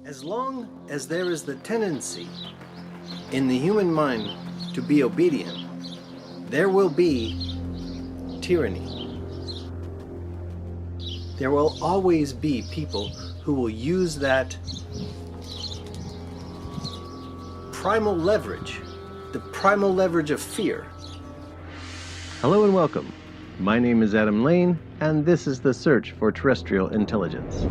As long as there is the tendency in the human mind to be obedient, there will be tyranny. There will always be people who will use that primal leverage, the primal leverage of fear. Hello and welcome. My name is Adam Lane, and this is the search for terrestrial intelligence.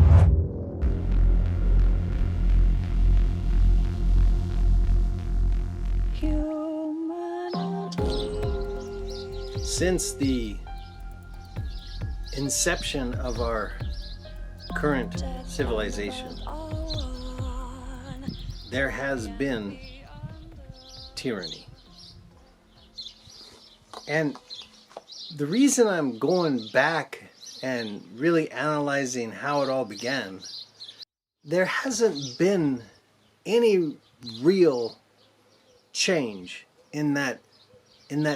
Since the inception of our current civilization, there has been tyranny. And the reason I'm going back and really analyzing how it all began, there hasn't been any real change in that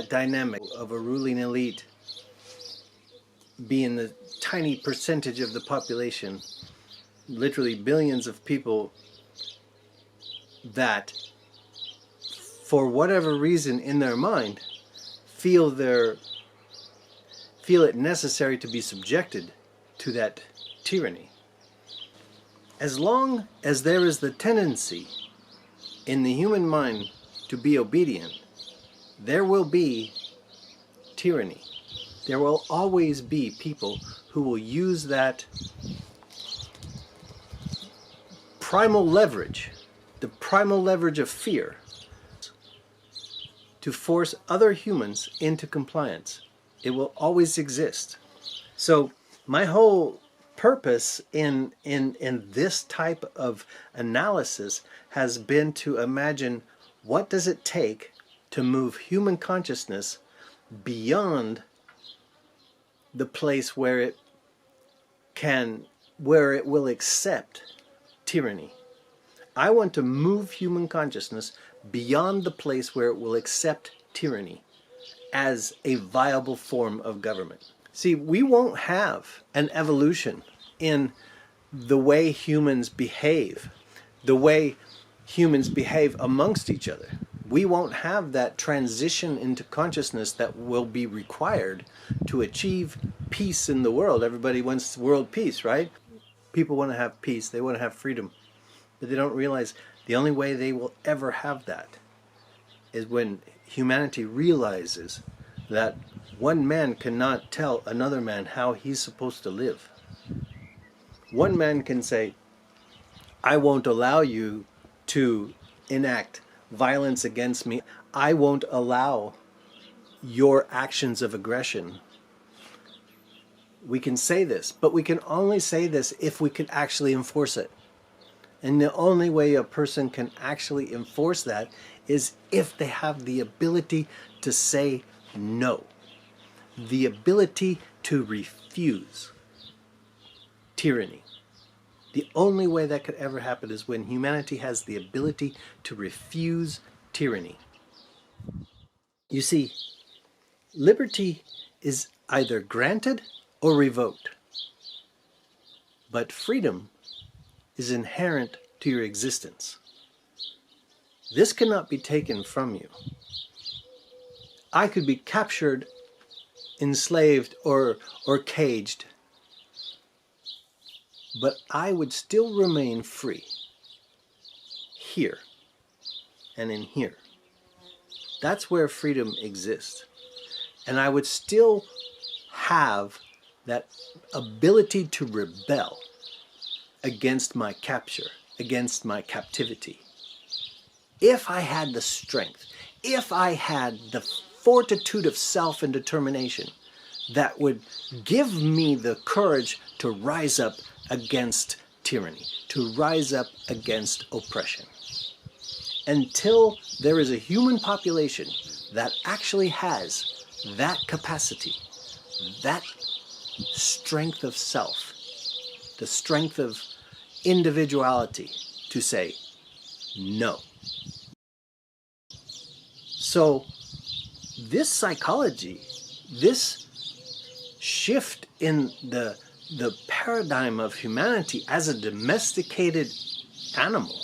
dynamic of a ruling elite being the tiny percentage of the population, literally billions of people, that for whatever reason in their mind feel it necessary to be subjected to that tyranny. As long as there is the tendency in the human mind to be obedient, there will be tyranny. There will always be people who will use that primal leverage, the primal leverage of fear, to force other humans into compliance. It will always exist. So my whole purpose in this type of analysis has been to imagine, what does it take to move human consciousness beyond the place where it will accept tyranny. I want to move human consciousness beyond the place where it will accept tyranny as a viable form of government. See, we won't have an evolution in the way humans behave, the way humans behave amongst each other. We won't have that transition into consciousness that will be required to achieve peace in the world. Everybody wants world peace, right? People want to have peace. They want to have freedom. But they don't realize the only way they will ever have that is when humanity realizes that one man cannot tell another man how he's supposed to live. One man can say, I won't allow you to enact violence against me. I won't allow your actions of aggression. We can say this, but we can only say this if we can actually enforce it. And the only way a person can actually enforce that is if they have the ability to say no. The ability to refuse tyranny. The only way that could ever happen is when humanity has the ability to refuse tyranny. You see, liberty is either granted or revoked. But freedom is inherent to your existence. This cannot be taken from you. I could be captured, enslaved, or caged, but I would still remain free, here and in here. That's where freedom exists. And I would still have that ability to rebel against my capture, against my captivity. If I had the strength, if I had the fortitude of self and determination that would give me the courage to rise up against tyranny, to rise up against oppression. Until there is a human population that actually has that capacity, that strength of self, the strength of individuality to say no. So this psychology, this shift in the paradigm of humanity as a domesticated animal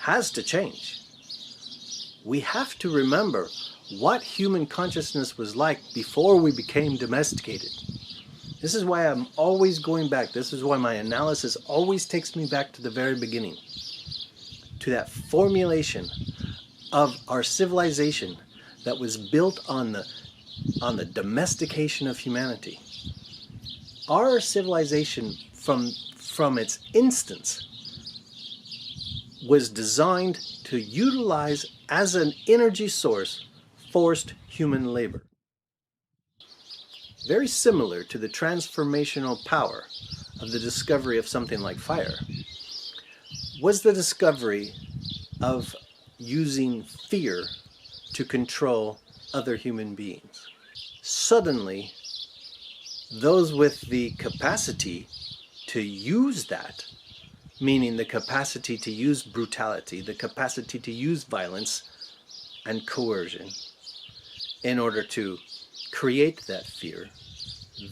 has to change. We have to remember what human consciousness was like before we became domesticated. This is why I'm always going back. This is why my analysis always takes me back to the very beginning, to that formulation of our civilization that was built on the domestication of humanity. Our civilization from its instance was designed to utilize as an energy source forced human labor. Very similar to the transformational power of the discovery of something like fire was the discovery of using fear to control other human beings. Suddenly, those with the capacity to use that, meaning the capacity to use brutality, the capacity to use violence and coercion in order to create that fear,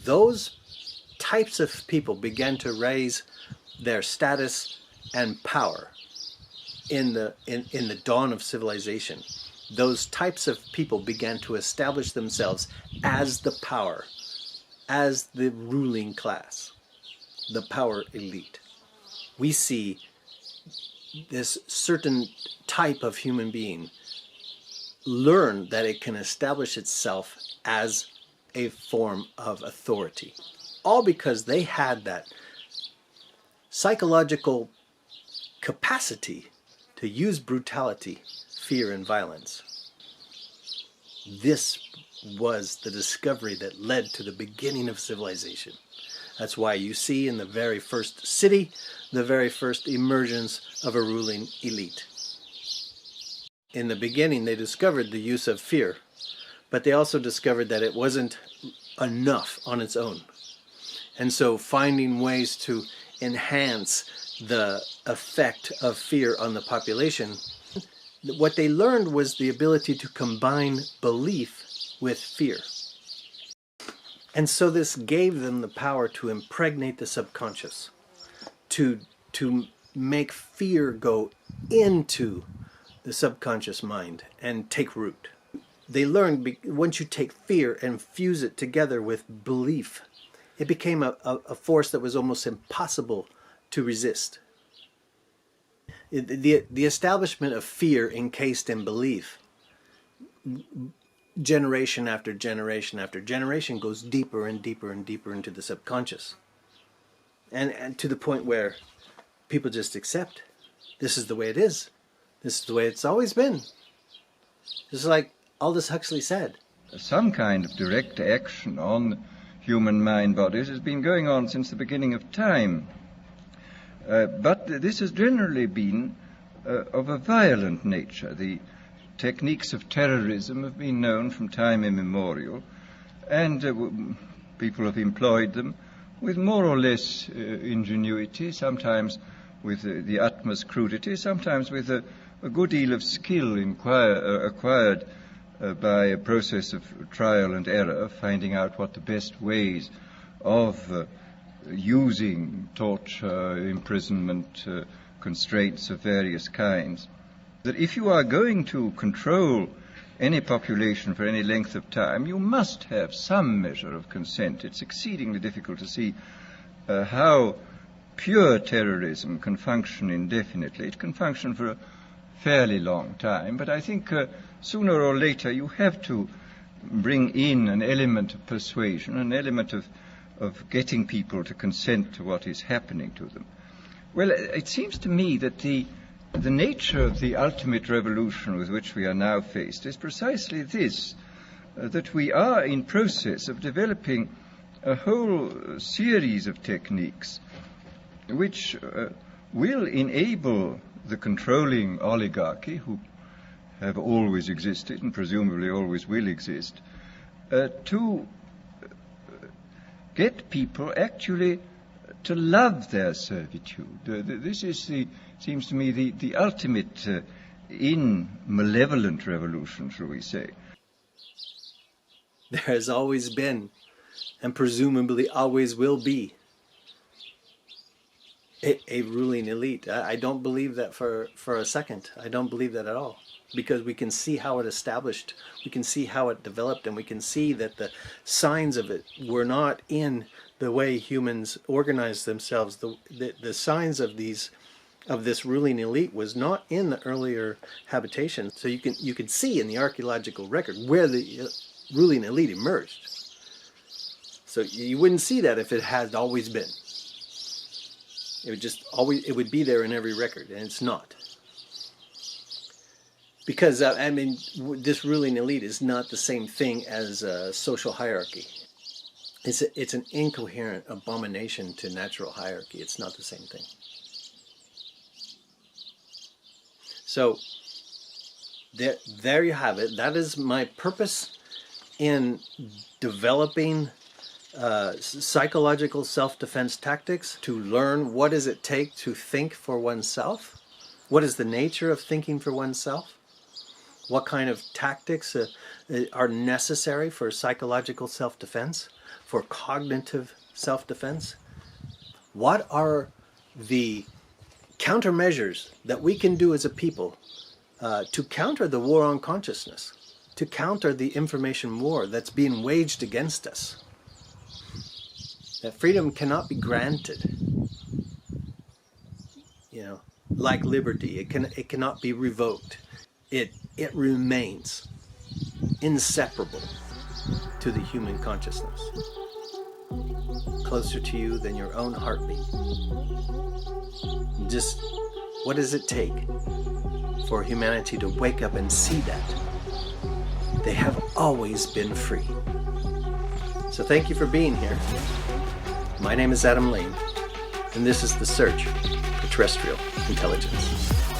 those types of people began to raise their status and power in the dawn of civilization. Those types of people began to establish themselves as the power, as the ruling class, the power elite. We see this certain type of human being learn that it can establish itself as a form of authority, all because they had that psychological capacity to use brutality, fear, and violence. This was the discovery that led to the beginning of civilization. That's why you see in the very first city, the very first emergence of a ruling elite. In the beginning, they discovered the use of fear, but they also discovered that it wasn't enough on its own. And so finding ways to enhance the effect of fear on the population, what they learned was the ability to combine belief with fear. And so this gave them the power to impregnate the subconscious, to make fear go into the subconscious mind and take root. They learned once you take fear and fuse it together with belief, it became a force that was almost impossible to resist. The establishment of fear encased in belief, generation after generation after generation, goes deeper and deeper and deeper into the subconscious. And to the point where people just accept, this is the way it is. This is the way it's always been. Just like Aldous Huxley said. Some kind of direct action on human mind bodies has been going on since the beginning of time. But this has generally been of a violent nature. The techniques of terrorism have been known from time immemorial, and people have employed them with more or less ingenuity, sometimes with the utmost crudity, sometimes with a good deal of skill acquired by a process of trial and error, finding out what the best ways of using torture, imprisonment, constraints of various kinds. That if you are going to control any population for any length of time, you must have some measure of consent. It's exceedingly difficult to see how pure terrorism can function indefinitely. It can function for a fairly long time, but I think sooner or later you have to bring in an element of persuasion, an element of getting people to consent to what is happening to them. Well, it seems to me that the nature of the ultimate revolution with which we are now faced is precisely this, that we are in process of developing a whole series of techniques which will enable the controlling oligarchy, who have always existed and presumably always will exist, to get people actually to love their servitude. This is, seems to me, the ultimate in malevolent revolution, shall we say. There has always been, and presumably always will be, A ruling elite. I don't believe that for a second. I don't believe that at all. Because we can see how it established, we can see how it developed, and we can see that the signs of it were not in the way humans organized themselves. The signs of this ruling elite was not in the earlier habitation. So you can see in the archaeological record where the ruling elite emerged. So you wouldn't see that if it had always been. It would be there in every record, and it's not. Because, this ruling elite is not the same thing as a social hierarchy. It's an incoherent abomination to natural hierarchy. It's not the same thing. So, there you have it. That is my purpose in developing psychological self-defense tactics, to learn what does it take to think for oneself, what is the nature of thinking for oneself, what kind of tactics are necessary for psychological self-defense, for cognitive self-defense, what are the countermeasures that we can do as a people to counter the war on consciousness, to counter the information war that's being waged against us. That freedom cannot be granted, like liberty. It cannot be revoked. It remains inseparable to the human consciousness, closer to you than your own heartbeat. Just what does it take for humanity to wake up and see that they have always been free? So thank you for being here. My name is Adam Lane, and this is The Search for Terrestrial Intelligence.